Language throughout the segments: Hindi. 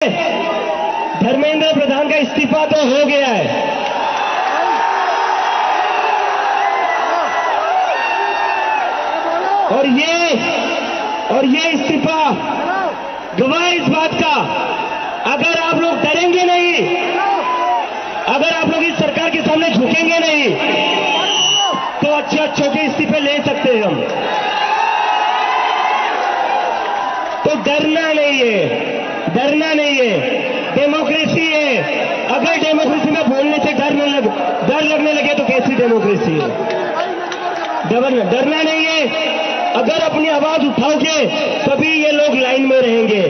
धर्मेंद्र प्रधान का इस्तीफा तो हो गया है, और ये इस्तीफा गवाह इस बात का, अगर आप लोग डरेंगे नहीं, अगर आप लोग इस सरकार के सामने झुकेंगे नहीं, तो अच्छे के इस्तीफे ले सकते हैं हम। तो डरना नहीं है, डेमोक्रेसी है। अगर डेमोक्रेसी में बोलने से डर लगने लगे तो कैसी डेमोक्रेसी है? डरना नहीं है। अगर अपनी आवाज उठाओगे तभी ये लोग लाइन में रहेंगे,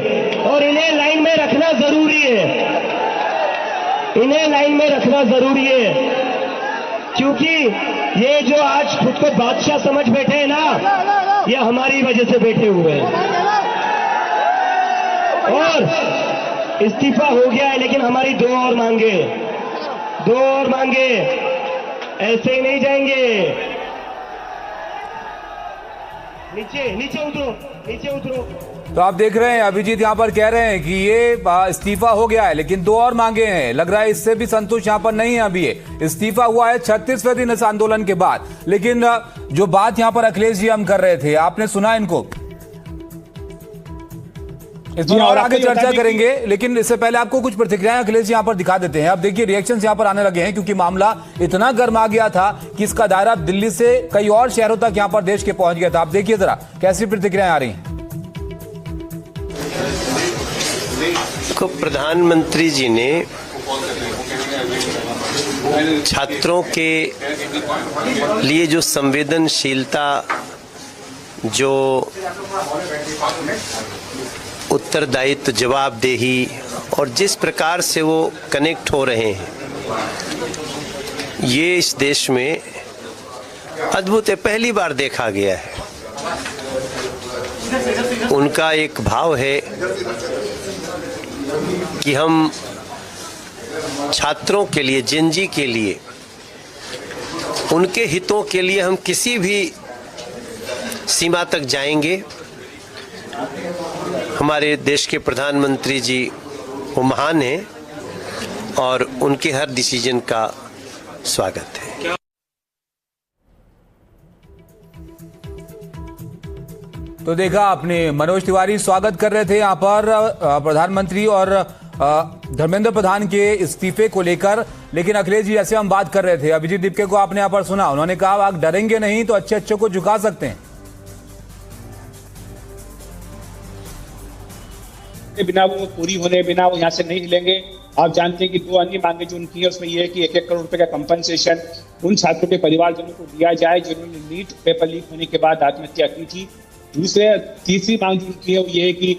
और इन्हें लाइन में रखना जरूरी है, क्योंकि ये जो आज खुद को बादशाह समझ बैठे हैं ना, ये हमारी वजह से बैठे हुए हैं। और इस्तीफा हो गया है, लेकिन हमारी दो और मांगे, ऐसे ही नहीं जाएंगे। नीचे उतरो। तो आप देख रहे हैं अभिजीत यहाँ पर कह रहे हैं कि ये इस्तीफा हो गया है, लेकिन दो और मांगे हैं। लग रहा है इससे भी संतुष्ट यहाँ पर नहीं है। अभी ये इस्तीफा हुआ है 36वें दिन इस आंदोलन के बाद, लेकिन जो बात यहाँ पर अखिलेश जी हम कर रहे थे, आपने सुना इनको? इस पर और आगे चर्चा करेंगे, लेकिन इससे पहले आपको कुछ प्रतिक्रियाएं अखिलेश जी यहाँ पर दिखा देते हैं। अब देखिए रिएक्शंस यहाँ पर आने लगे हैं, क्योंकि मामला इतना गर्म आ गया था कि इसका दायरा दिल्ली से कई और शहरों तक यहाँ पर देश के पहुंच गया था। आप देखिए जरा कैसी प्रतिक्रियाएं आ रही हैं। को प्रधानमंत्री जी ने छात्रों के लिए जो संवेदनशीलता, जो उत्तरदायित्व, जवाबदेही और जिस प्रकार से वो कनेक्ट हो रहे हैं, ये इस देश में अद्भुत है, पहली बार देखा गया है। उनका एक भाव है कि हम छात्रों के लिए, जेनजी के लिए, उनके हितों के लिए हम किसी भी सीमा तक जाएंगे। हमारे देश के प्रधानमंत्री जी वो महान हैं और उनके हर डिसीजन का स्वागत है। तो देखा आपने, मनोज तिवारी स्वागत कर रहे थे यहाँ पर प्रधानमंत्री और धर्मेंद्र प्रधान के इस्तीफे को लेकर, लेकिन अखिलेश जी जैसे हम बात कर रहे थे, अभिजीत दीपके को आपने यहाँ पर सुना, उन्होंने कहा आप डरेंगे नहीं तो अच्छे को झुका सकते हैं। बिना वो पूरी होने बिना वो यहाँ से नहीं हिलेंगे। आप जानते हैं कि दो अन्य मांगे जो उनकी है, उसमें यह है कि 1-1 करोड़ रुपए का कंपनसेशन उन छात्रों के परिवारजनों को दिया जाए जिन्होंने नीट पेपर लीक होने के बाद आत्महत्या की थी। तीसरी मांग जो उनकी है वो ये है कि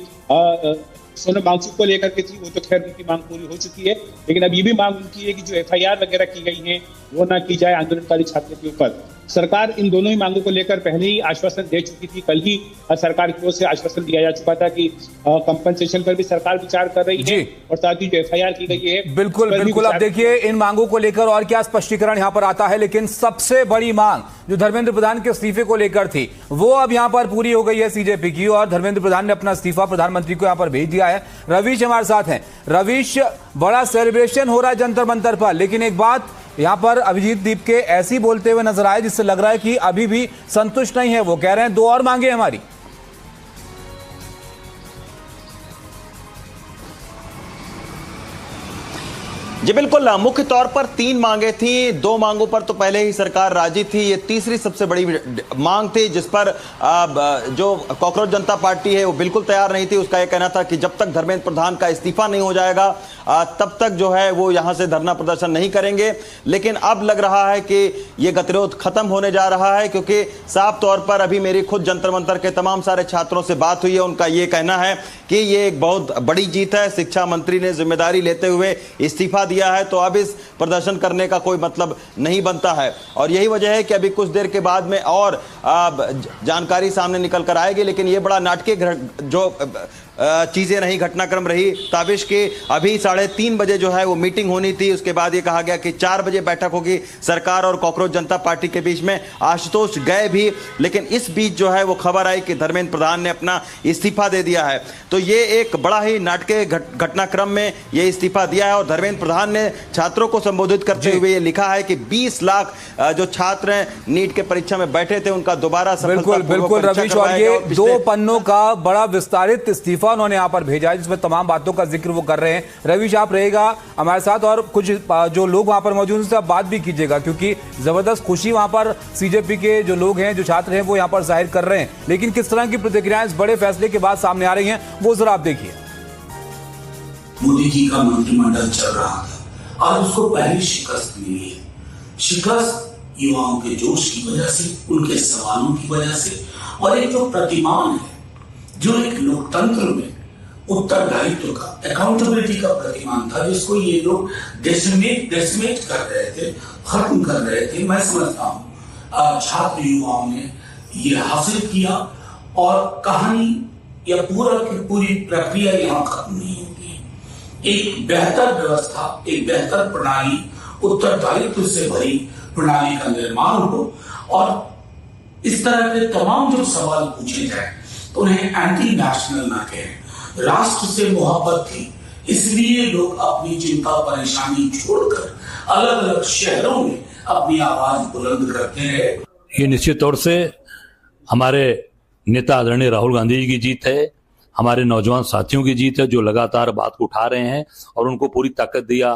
सोनम वांगचुक को लेकर के थी, वो तो खैर उनकी मांग पूरी हो चुकी है, लेकिन अब ये भी मांग उनकी है कि जो FIR वगैरह की गई है वो ना की जाए आंदोलनकारी छात्रों के ऊपर। सरकार इन दोनों ही मांगों को लेकर पहले ही आश्वासन दे चुकी थी। कल ही सरकार की ओर से आश्वासन दिया जा चुका था कि कंपनसेशन पर भी सरकार विचार कर रही है, और साथ ही जो FIR की गई है बिल्कुल। अब देखिए इन मांगों को लेकर और क्या स्पष्टीकरण यहाँ पर आता है, लेकिन सबसे बड़ी मांग जो धर्मेंद्र प्रधान के इस्तीफे को लेकर थी, वो अब यहाँ पर पूरी हो गई है CJP की, और धर्मेंद्र प्रधान ने अपना इस्तीफा प्रधानमंत्री को यहाँ पर भेज दिया है। रवीश हमारे साथ हैं। रवीश, बड़ा सेलिब्रेशन हो रहा है जंतर मंतर पर, लेकिन एक बात यहाँ पर अभिजीत दीपके ऐसी बोलते हुए नजर आए जिससे लग रहा है कि अभी भी संतुष्ट नहीं है। वो कह रहे हैं दो और मांगे हमारी। जी बिल्कुल, मुख्य तौर पर 3 मांगे थी। 2 मांगों पर तो पहले ही सरकार राजी थी, ये तीसरी सबसे बड़ी मांग थी जिस पर जो कॉकरोच जनता पार्टी है वो बिल्कुल तैयार नहीं थी। उसका यह कहना था कि जब तक धर्मेंद्र प्रधान का इस्तीफा नहीं हो जाएगा तब तक जो है वो यहां से धरना प्रदर्शन नहीं करेंगे। लेकिन अब लग रहा है कि ये गतिरोध खत्म होने जा रहा है, क्योंकि साफ तौर पर अभी मेरी खुद जंतर मंतर के तमाम सारे छात्रों से बात हुई है। उनका ये कहना है कि ये एक बहुत बड़ी जीत है। शिक्षा मंत्री ने जिम्मेदारी लेते हुए इस्तीफा दिया है, तो अब इस प्रदर्शन करने का कोई मतलब नहीं बनता है। और यही वजह है कि अभी कुछ देर के बाद में और जानकारी सामने निकल कर आएगी। लेकिन ये बड़ा नाटकीय जो चीज़ें नहीं, घटनाक्रम रही। ताबिश के अभी 3:30 बजे जो है वो मीटिंग होनी थी, उसके बाद ये कहा गया कि 4 बजे बैठक होगी सरकार और कॉकरोच जनता पार्टी के बीच में। आशुतोष गए भी, लेकिन इस बीच जो है वो खबर आई कि धर्मेंद्र प्रधान ने अपना इस्तीफा दे दिया है। तो ये एक बड़ा ही नाटकीय घटनाक्रम में ये इस्तीफा दिया है और धर्मेंद्र प्रधान ने छात्रों को संबोधित करते हुए ये लिखा है कि 20 लाख जो छात्र हैं नीट के परीक्षा में बैठे थे उनका दोबारा बिल्कुल रवीश, और ये 2 पन्नों का बड़ा विस्तारित इस्तीफा उन्होंने यहां पर भेजा है जिसमें तमाम बातों का जिक्र वो कर रहे हैं। रवीश, आप रहेगा हमारे साथ और कुछ जो लोग वहां पर मौजूद हैं उनसे आप बात भी कीजिएगा, क्योंकि जबरदस्त खुशी वहां पर सीजेपी के जो लोग हैं, जो छात्र हैं, वो यहां पर जाहिर कर रहे हैं। लेकिन किस तरह की प्रतिक्रियाएं इस बड़े फैसले के बाद सामने आ रही हैं, वो जरा आप देखिए। मोदी जी का मंत्रिमंडल चल रहा था और उसको पहली शिकस्त मिली है। शिकस्त युवाओं के जोश की वजह से, उनके सवालों की वजह से, और एक जो प्रतिमान है, जो एक लोकतंत्र में उत्तरदायित्व का, अकाउंटेबिलिटी का प्रतिमान था, जिसको ये लोग डेसिमेट कर रहे थे, खत्म कर रहे थे। मैं समझता हूं छात्र युवाओं ने ये हासिल किया और कहानी या पूरी प्रक्रिया यहां खत्म नहीं होगी। एक बेहतर व्यवस्था, एक बेहतर प्रणाली, उत्तरदायित्व से भरी प्रणाली का निर्माण हो और इस तरह के तमाम जो सवाल पूछे जाए तो उन्हें एंटी नेशनल ना कहें। राष्ट्र से मोहब्बत थी, इसलिए लोग अपनी चिंता परेशानी छोड़कर अलग अलग शहरों में अपनी आवाज बुलंद करते रहे। ये निश्चित तौर से हमारे नेता आदरणीय राहुल गांधी जी की जीत है, हमारे नौजवान साथियों की जीत है जो लगातार बात को उठा रहे हैं और उनको पूरी ताकत दिया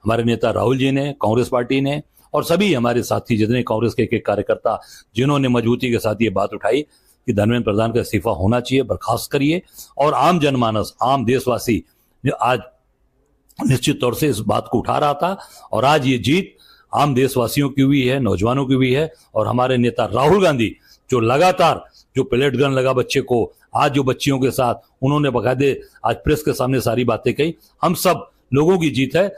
हमारे नेता राहुल जी ने, कांग्रेस पार्टी ने, और सभी हमारे साथी जितने कांग्रेस के एक कार्यकर्ता जिन्होंने मजबूती के साथ ये बात उठाई कि धर्मेंद्र प्रधान का इस्तीफा होना चाहिए, बर्खास्त करिए। और आम जनमानस, आम देशवासी आज निश्चित तौर से इस बात को उठा रहा था और आज ये जीत आम देशवासियों की भी है, नौजवानों की भी है। और हमारे नेता राहुल गांधी जो लगातार जो पेलेट गन लगा बच्चे को, आज जो बच्चियों के साथ उन्होंने बकायदे आज प्रेस के सामने सारी बातें कही, हम सब लोगों की जीत है।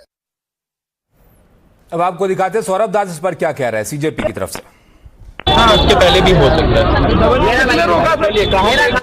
अब आपको दिखाते हैं सौरभ दास इस पर क्या कह रहे हैं सीजेपी की तरफ से। हाँ, उसके पहले भी हो सकता है।